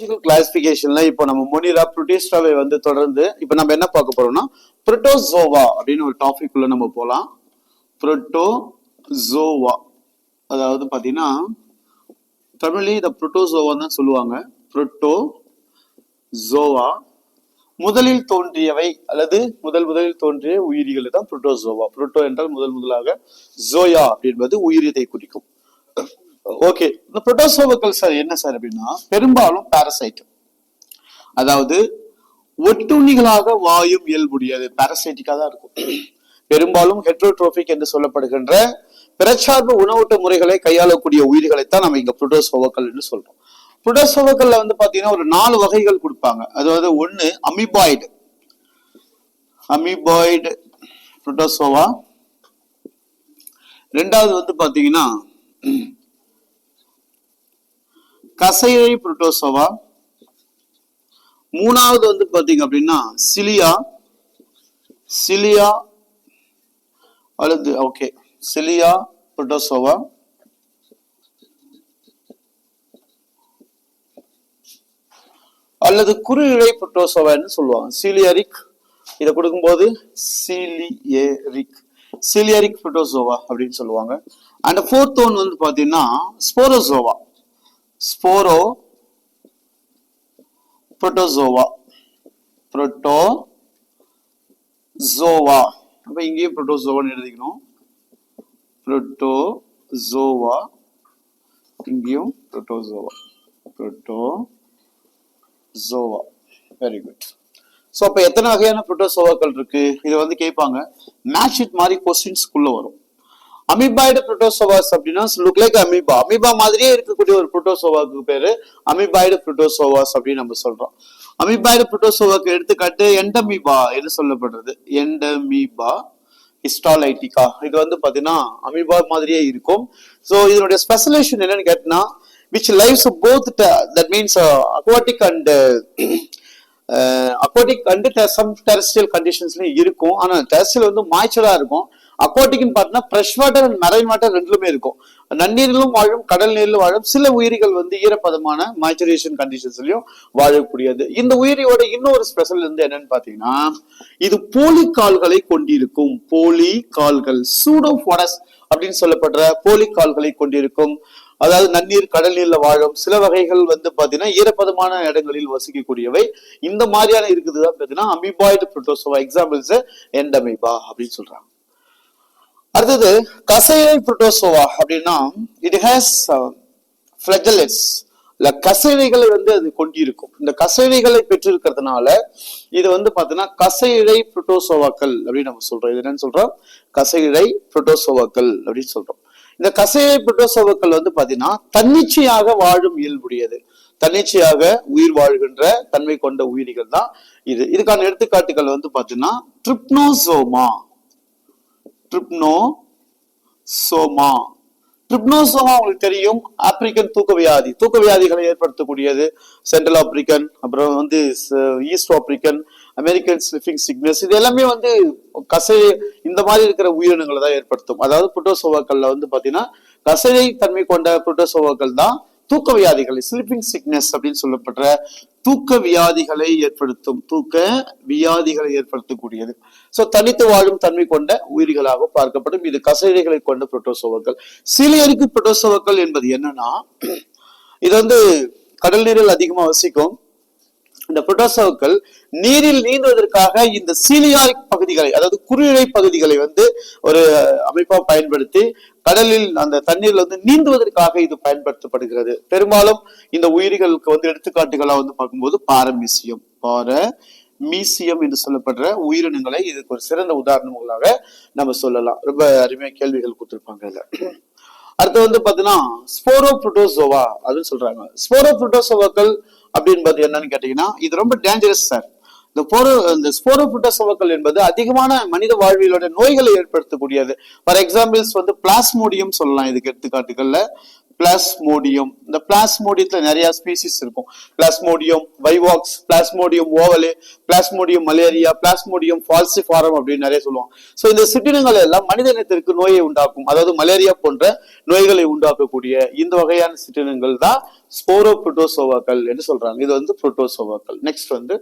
Biological கிளாசிபிகேஷன்ல இப்போ நம்ம Monera புரோட்டிஸ்டாவை வந்து தொடர்ந்து இப்போ நம்ம என்ன பார்க்க போறோம்னா புரோட்டோசோவா அப்படின்னு ஒரு டாபிக் உள்ள நம்ம போலாம். புரோட்டோசோவா அதாவது பாத்தீங்கன்னா தமிழ்ல இத புரோட்டோசோவா தான் சொல்லுவாங்க. புரோட்டோசோவா முதலில் தோன்றியவை அல்லது முதலில் தோன்றிய உயிரிகள் தான் புரோட்டோசோவா. புரோட்டோ என்றால் முதலாக, ஜோயா அப்படின்றது உயிரினத்தை குறிக்கும். ஓகே, இந்த புரோட்டோசோவாக்கள் சார் என்ன சார் அப்படின்னா பெரும்பாலும் பாரசைட், அதாவது ஒட்டுண்ணிகளாக வாயும் இயல்புடையது, பாரசைட்டிக்கா தான் இருக்கும். பெரும்பாலும் ஹெட்ரோட்ரோபிக் என்று சொல்லப்படுகின்ற பிறச்சார்பு உணவூட்ட முறைகளை கையாளக்கூடிய உயிர்களைத்தான் நம்ம இங்க புரோட்டோசோவாக்கள் என்று சொல்றோம். புரோட்டோசோவாக்கள்ல வந்து பாத்தீங்கன்னா ஒரு 4 வகைகள் கொடுப்பாங்க. அதாவது ஒண்ணு அமீபாய்டு புரோட்டோசோவா, ரெண்டாவது வந்து பாத்தீங்கன்னா கசையை புரோட்டோசோவா, மூணாவது வந்து பாத்தீங்க அப்படின்னா சிலியா அல்லது சிலியா புரோட்டோசோவா, அல்லது குறுஇழை புரோட்டோசோவான்னு சொல்லுவாங்க. சீலியரிக் இதை கொடுக்கும்போது சீலியரிக் புரோட்டோசோவா அப்படின்னு சொல்லுவாங்க. அண்ட் ஃபோர்த் ஒன் வந்து பாத்தீங்கன்னா ஸ்போரோசோவா, புரோட்டோசோவா. அப்ப இங்கேயும் புரோட்டோசோவான்னு எழுதிக்கணும். புரோட்டோசோவா, இங்கேயும் புரோட்டோசோவா. Very good. சோ அப்ப எத்தனை வகையான புரோட்டோசோவாக்கள் இருக்கு இதை வந்து கேட்பாங்க. மேட்ச் இட் மாதிரி கொஸ்டின்ஸ்குள்ள வரும். அமீபாய்டு புரோட்டோசோவாஸ் அப்படின்னா லுக் லைக் அமீபா மாதிரியே இருக்கக்கூடிய ஒரு புரோட்டோசோவாக்கு பேரு அமீபாய்டு புரோட்டோசோவாஸ் அப்படின்னு நம்ம சொல்றோம். அமீபாய்டு புரோட்டோசோவாக்கு எடுத்துக்காட்டு எண்டமீபா என்று சொல்லப்படுறது. எண்டமீபா ஹிஸ்டாலைட்டிகா, இது வந்து பாத்தீங்கன்னா அமீபா மாதிரியே இருக்கும். சோ இதனுடைய ஸ்பெஷலைசேஷன் என்னன்னு கேட்டா which lives both that means aquatic and some terrestrial conditionsல இருக்கும். ஆனா terrestrial வந்து மாய்ச்சலா இருக்கும். அக்வாட்டிக்னு பார்த்தா fresh water and marine water ரெண்டுமே இருக்கும். நன்னீரிலும் வாழும், கடல் நீரிலும் வாழும். சில உயிரிகள் வந்து ஈரப்பதமான மாய்ச்சரைசேஷன் கண்டிஷன்ஸ்லயும் வாழக்கூடியது. இந்த உயிரியோட இன்னொரு ஸ்பெஷல் வந்து என்னன்னு பாத்தீங்கன்னா இது போலிக்கால்களை கொண்டிருக்கும். போலிக்கால்கள் சூடோபோடஸ் அப்படின்னு சொல்லப்படுற போலிக்கால்களை கொண்டிருக்கும். அதாவது நன்னீர், கடல் நீர்ல வாழும். சில வகைகள் வந்து பாத்தீங்கன்னா ஈரப்பதமான இடங்களில் வசிக்கக்கூடியவை. இந்த மாதிரியான இருக்குதுதான் பாத்தீங்கன்னா அமீபாய்டு புரோட்டோசோவா. எக்ஸாம்பிள்ஸ் எண்டமீபா அப்படின்னு சொல்றாங்க. அடுத்தது கசைழை புரோட்டோசோவா அப்படின்னா இட் ஹேஸ் ஃபிளஜெல்லட்ஸ், இல்ல கசைழைகளை வந்து அது கொண்டிருக்கும். இந்த கசைழைகளை பெற்றிருக்கிறதுனால இது வந்து பாத்தீங்கன்னா கசைழை புரோட்டோசோவாக்கள் அப்படின்னு நம்ம சொல்றோம். இது என்னன்னு சொல்றோம்? கசைழை புரோட்டோசோவாக்கள் அப்படின்னு சொல்றோம். இந்த கசைழை புரோட்டோசோவாக்கள் வந்து பாத்தீங்கன்னா தன்னிச்சையாக வாழும் இயல்புடையது. தன்னிச்சையாக உயிர் வாழ்கின்ற தன்மை கொண்ட உயிரிகள் தான் இது. இதுக்கான எடுத்துக்காட்டுகள் வந்து பாத்தீங்கன்னா ட்ரிப்னோசோமா உங்களுக்கு தெரியும். ஆப்பிரிக்கன் தூக்க வியாதிகளை ஏற்படுத்தக்கூடியது. சென்ட்ரல் ஆப்பிரிக்கன், அப்புறம் வந்து east African, American sleeping sickness, இது எல்லாமே வந்து கசை இந்த மாதிரி இருக்கிற உயிரினங்களை தான் ஏற்படுத்தும். அதாவது புரோட்டோசோவாக்கள்ல வந்து பாத்தீங்கன்னா கசை தன்மை கொண்ட புரோட்டோசோவாக்கள் தான் தூக்க வியாதிகளை, ஸ்லீப்பிங் சிக்னஸ் அப்படின்னு சொல்லப்படுற தூக்க வியாதிகளை ஏற்படுத்தக்கூடியது. சோ தனித்து வாழும் தன்மை கொண்ட உயிரிகளாக பார்க்கப்படும். இது கசைகளை கொண்ட புரோட்டோசோவாக்கள். சீலியரிக் புரோட்டோசோவாக்கள் என்பது என்னன்னா இது வந்து கடல் நீரில் அதிகமா வசிக்கும். இந்த புரோட்டோசோவாக்கள் நீரில் நீந்துவதற்காக இந்த சீலியாரிக் பகுதிகளை, அதாவது குறுஇழை பகுதிகளை வந்து ஒரு அமைப்பா பயன்படுத்தி கடலில் அந்த தண்ணீர்ல வந்து நீந்துவதற்காக இது பயன்படுத்தப்படுகிறது. பெரும்பாலும் இந்த உயிரிகளுக்கு வந்து எடுத்துக்காட்டுகளா வந்து பார்க்கும்போது பாரமீசியம் என்று சொல்லப்படுற உயிரினங்களை இதுக்கு ஒரு சிறந்த உதாரணங்களாக நம்ம சொல்லலாம். ரொம்ப அருமையா கேள்விகள் கொடுத்திருப்பாங்க இதுல. அடுத்து வந்து பாத்தீங்கன்னா ஸ்போரோ புரோட்டோசோவா அப்படின்னு சொல்றாங்க. ஸ்போரோ புரோட்டோசோவாக்கள் அப்படின்னு என்னன்னு கேட்டீங்கன்னா இது ரொம்ப டேஞ்சரஸ் சார். இந்த ஸ்போரோ புரோட்டோசோவாக்கள் என்பது அதிகமான மனித வாழ்வியலோட நோய்களை ஏற்படுத்தக்கூடியது. ஃபார் எக்ஸாம்பிள்ஸ் வந்து பிளாஸ்மோடியம் சொல்லலாம். இதுக்கு எடுத்துக்காட்டுகள்ல பிளாஸ்மோடியம். இந்த பிளாஸ்மோடியத்துல நிறைய ஸ்பீசிஸ் இருக்கும். Plasmodium vivax, plasmodium ovale, plasmodium malariae, plasmodium falciparum அப்படின்னு நிறைய சொல்லுவாங்க. சோ இந்த சிற்றினங்கள் எல்லாம் மனித இனத்திற்கு நோயை உண்டாக்கும், அதாவது மலேரியா போன்ற நோய்களை உண்டாக்கக்கூடிய இந்த வகையான சிற்றினங்கள் தான் ஸ்போரோ புரோட்டோசோவாக்கள் என்று சொல்றாங்க. இது வந்து புரோட்டோசோவாக்கள். நெக்ஸ்ட் வந்து